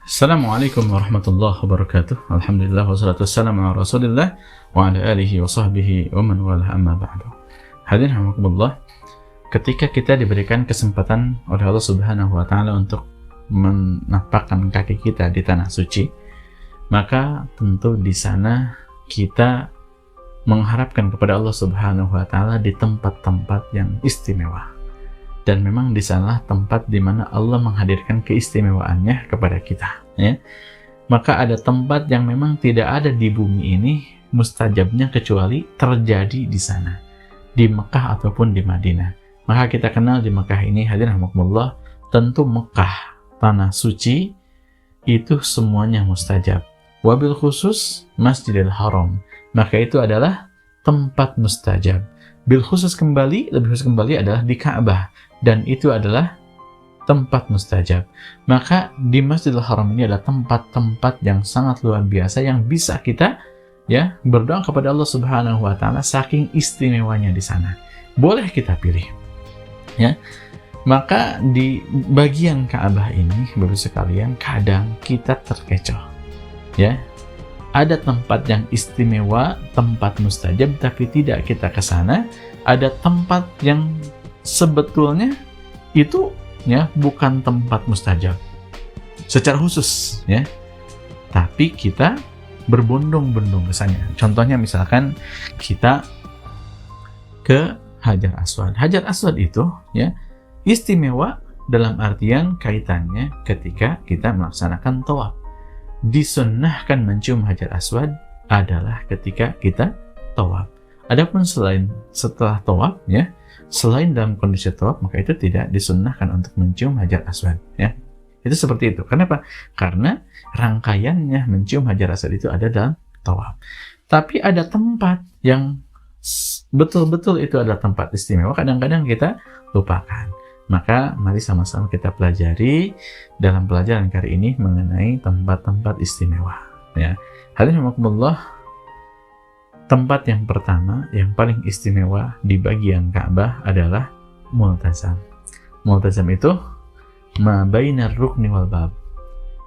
Assalamualaikum warahmatullahi wabarakatuh. Alhamdulillah wassalatu wassalamu ala Rasulillah wa ala alihi wa sahbihi wa man wala amma ba'du. Hadirin rahimakumullah, ketika kita diberikan kesempatan oleh Allah Subhanahu wa taala untuk menapakkan kaki kita di tanah suci, maka tentu di sana kita mengharapkan kepada Allah Subhanahu wa taala di tempat-tempat yang istimewa. Dan memang di sana tempat di mana Allah menghadirkan keistimewaannya kepada kita, ya. Maka ada tempat yang memang tidak ada di bumi ini mustajabnya kecuali terjadi di sana, di Mekah ataupun di Madinah. Maka kita kenal di Mekah ini, hadirin rahimakumullah, tentu Mekah, tanah suci, itu semuanya mustajab. Wabil khusus Masjidil Haram, maka itu adalah tempat mustajab. Bil khusus kembali, lebih khusus kembali adalah di Ka'bah, dan itu adalah tempat mustajab. Maka di Masjidil Haram ini adalah tempat-tempat yang sangat luar biasa yang bisa kita berdoa kepada Allah Subhanahu wa taala saking istimewanya di sana. Boleh kita pilih. Ya. Maka di bagian Ka'bah ini, Bapak sekalian, kadang kita terkecoh. Ya. Ada tempat yang istimewa, tempat mustajab, tapi tidak kita ke sana. Ada tempat yang sebetulnya itu bukan tempat mustajab secara khusus, ya, tapi kita berbondong-bondong ke sana. Contohnya misalkan kita ke Hajar Aswad. Hajar Aswad itu istimewa dalam artian kaitannya ketika kita melaksanakan tawaf. Disunnahkan mencium Hajar Aswad adalah ketika kita tawaf. Adapun setelah tawaf, selain dalam kondisi tawaf, maka itu tidak disunnahkan untuk mencium Hajar Aswad, ya. Itu seperti itu. Kenapa? Karena rangkaiannya mencium Hajar Aswad itu ada dalam tawaf. Tapi ada tempat yang betul-betul itu adalah tempat istimewa, kadang-kadang kita lupakan. Maka mari sama-sama kita pelajari dalam pelajaran kali ini mengenai tempat-tempat istimewa, ya. Hadirin rahimakumullah, tempat yang pertama yang paling istimewa di bagian Ka'bah adalah Multazam. Multazam itu ma bainar rukni wal bab,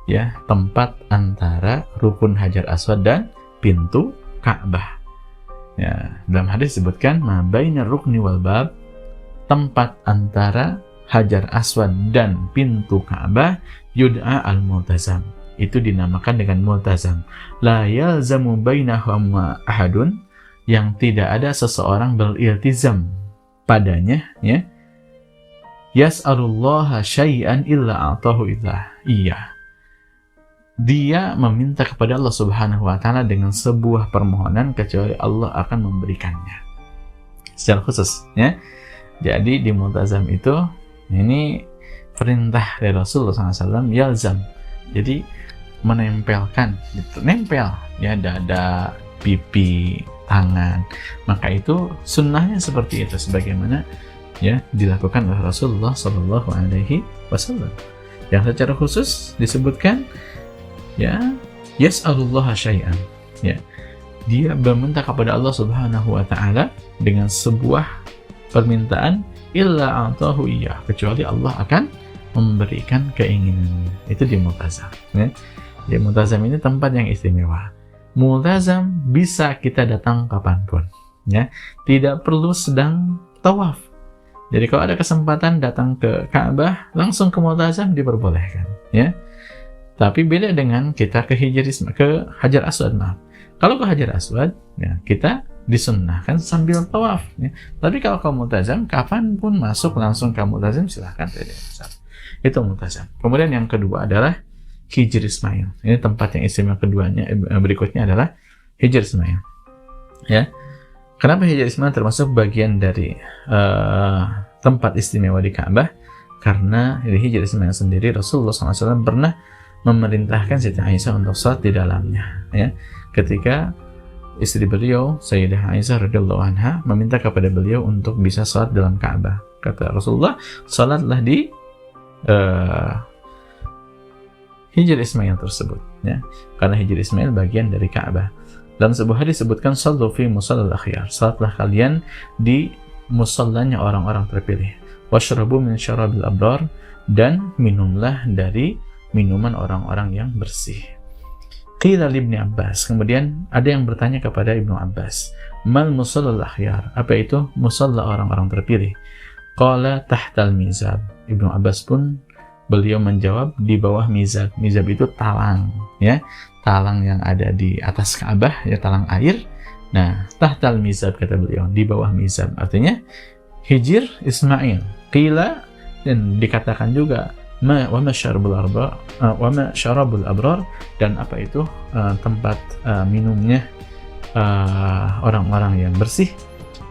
ya, tempat antara rukun Hajar Aswad dan pintu Ka'bah. Ya, dalam hadis disebutkan ma bainar rukni wal bab, tempat antara Hajar Aswad dan pintu Ka'bah yud'a al-Multazam. Itu dinamakan dengan Multazam. La yalzamu bainahuma ahadun, yang tidak ada seseorang beriltizam padanya, ya. Yas'alullaha syai'an illa a'tahu iya. Dia meminta kepada Allah Subhanahu wa taala dengan sebuah permohonan kecuali Allah akan memberikannya. Secara khusus, ya. Jadi di Multazam itu ini perintah dari Rasulullah SAW, yalzam. Jadi menempelkan, nempel, ya, dada, pipi, tangan. Maka itu sunnahnya seperti itu, sebagaimana dilakukan oleh Rasulullah Shallallahu Alaihi Wasallam. Yang secara khusus disebutkan, yas'alullaha syai'an, ya, dia meminta kepada Allah Subhanahu Wa Taala dengan sebuah permintaan, illa a'tahu iya, kecuali Allah akan memberikan keinginannya. Itu di Multazam, ya. Di Multazam ini tempat yang istimewa. Multazam bisa kita datang kapanpun, ya. Tidak perlu sedang tawaf. Jadi kalau ada kesempatan datang ke Ka'bah, langsung ke Multazam diperbolehkan, ya. Tapi beda dengan kita ke Hajar Aswad, maaf. Kalau ke Hajar Aswad, ya, kita disunnahkan sambil tawaf, ya. Tapi kalau ke Multazam, kapanpun masuk langsung ke Multazam, silahkan, tidak masalah. Itu Multazam. Kemudian yang kedua adalah Hijr Ismail. Ini tempat yang istimewa keduanya, berikutnya adalah Hijr Ismail, ya. Kenapa Hijr Ismail termasuk bagian dari tempat istimewa di Ka'bah? Karena di Hijr Ismail sendiri Rasulullah SAW pernah memerintahkan Siti Aisyah untuk sholat di dalamnya, ya. Ketika istri beliau, Sayyidah Aisyah radhiyallahu anha, meminta kepada beliau untuk bisa sholat dalam Ka'bah, kata Rasulullah, sholatlah di Hijr Ismail tersebut, ya. Karena Hijr Ismail bagian dari Ka'bah. Dalam sebuah hadis disebutkan, sallu fi musallal akhyar, salatlah kalian di musallanya orang-orang terpilih. Washrabu min syarabil abrar, dan minumlah dari minuman orang-orang yang bersih. Qila li Ibnu Abbas, kemudian ada yang bertanya kepada Ibnu Abbas, mal musallal akhyar, apa itu musalla orang-orang terpilih? Qala tahtal mizab. Ibnu Abbas pun beliau menjawab di bawah mizab. Mizab itu talang, ya, talang yang ada di atas Ka'bah, ya, talang air. Nah, tahtal mizab kata beliau, di bawah mizab, artinya hijir Ismail. Qila, dan dikatakan juga wa ma syarabul abrar, dan apa itu tempat minumnya orang-orang yang bersih.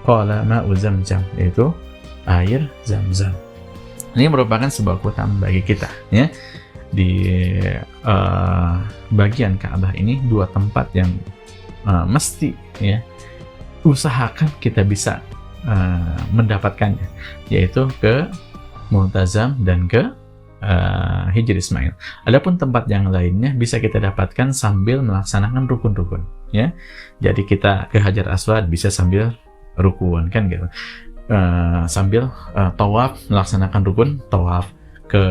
Qala ma'u zamzam, yaitu air Zamzam. Ini merupakan sebuah keutamaan bagi kita, ya. Di bagian Ka'bah ini dua tempat yang mesti, ya, usahakan kita bisa mendapatkannya, yaitu ke Multazam dan ke Hijr Ismail. Adapun tempat yang lainnya bisa kita dapatkan sambil melaksanakan rukun-rukun, ya. Jadi kita ke Hajar Aswad bisa sambil rukun, kan gitu. Sambil tawaf, melaksanakan rukun tawaf. Ke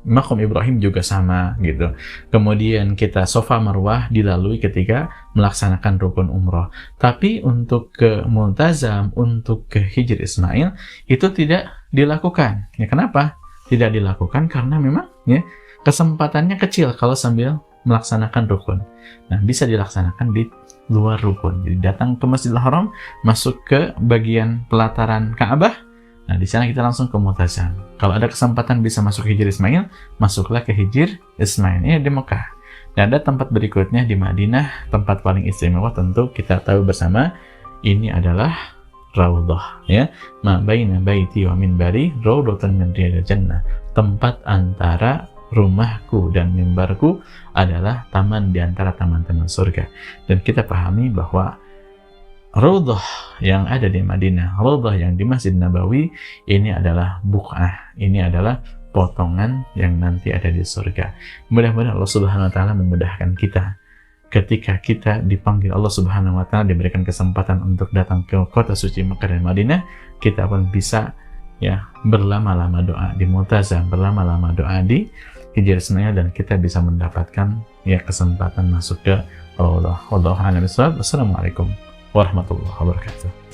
Maqam Ibrahim juga sama, gitu. Kemudian kita Safa Marwah dilalui ketika melaksanakan rukun umroh. Tapi untuk ke Multazam, untuk ke Hijr Ismail itu tidak dilakukan. Ya, kenapa tidak dilakukan? Karena memang, ya, kesempatannya kecil kalau sambil melaksanakan rukun. Nah, bisa dilaksanakan di luar rukun. Jadi datang ke Masjidil Haram, masuk ke bagian pelataran Ka'bah. Nah, di sana kita langsung ke Multazam. Kalau ada kesempatan bisa masuk Hijr Ismail, masuklah ke Hijr Ismail. Ini di Mekah. Dan ada tempat berikutnya di Madinah, tempat paling istimewa tentu kita tahu bersama, ini adalah Raudhah, ya. Ma baina baiti wa minbari raudhatun min riyadil jannah. Tempat antara rumahku dan mimbarku adalah taman di antara taman-taman surga. Dan kita pahami bahwa Raudhah yang ada di Madinah, Raudhah yang di Masjid Nabawi, ini adalah buq'ah, ini adalah potongan yang nanti ada di surga. Mudah-mudahan Allah Subhanahu wa taala memudahkan kita ketika kita dipanggil Allah Subhanahu wa taala, diberikan kesempatan untuk datang ke kota suci Mekah dan Madinah, kita pun bisa, ya, berlama-lama doa di Multazam, berlama-lama doa di Hijr Ismail, dan kita bisa mendapatkan, ya, kesempatan masuk ke Allah. Wallahu a'lam bishawab. Wassalamualaikum warahmatullahi wabarakatuh.